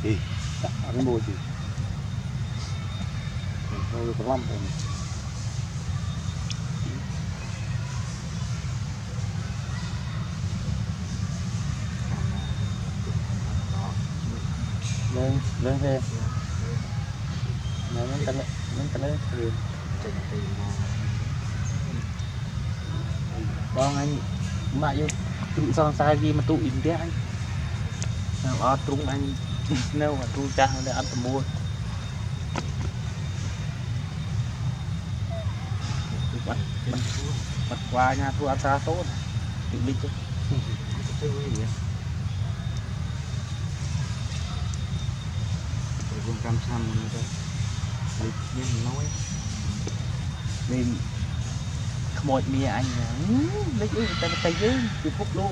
thì ăn mua gì thôi có lắm rồi lên lên về lên lên thì bong anh mãi vô tụ son sai gì mà tụ im thế anh ở trung anh nêu mà tu cha để ăn tầm mua mặt qua nhà thu ăn xa tốt tự biết chứ vương cam sam nữa thôi lịch nhiên nói nên không mọi mía anh lấy cái tay dưới chụp phúc lô